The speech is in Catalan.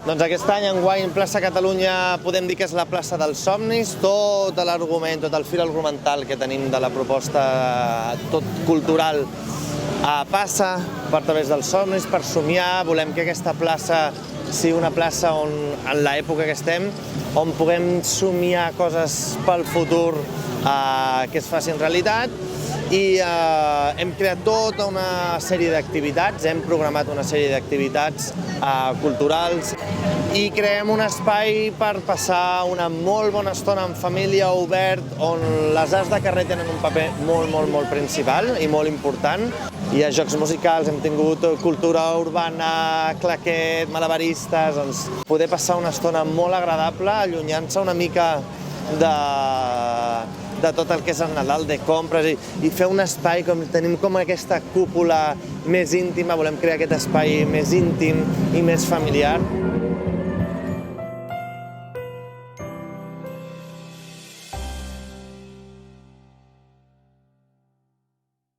Doncs aquest any, enguany, Plaça Catalunya podem dir que és la plaça dels somnis. Tot l'argument, tot el fil argumental que tenim de la proposta, tot cultural, passa per través dels somnis, per somiar. Volem que aquesta plaça sigui una plaça on, en l'època que estem, on puguem somiar coses pel futur que es facin realitat. I hem creat tota una sèrie d'activitats, hem programat una sèrie d'activitats culturals i creem un espai per passar una molt bona estona en família, obert, on les arts de carrer tenen un paper molt principal i molt important. Hi ha jocs musicals, hem tingut cultura urbana, claquet, malabaristes, doncs poder passar una estona molt agradable, allunyant-se una mica de tot el que és el Nadal, de compres, i fer un espai, tenim com aquesta cúpula més íntima, volem crear aquest espai més íntim i més familiar.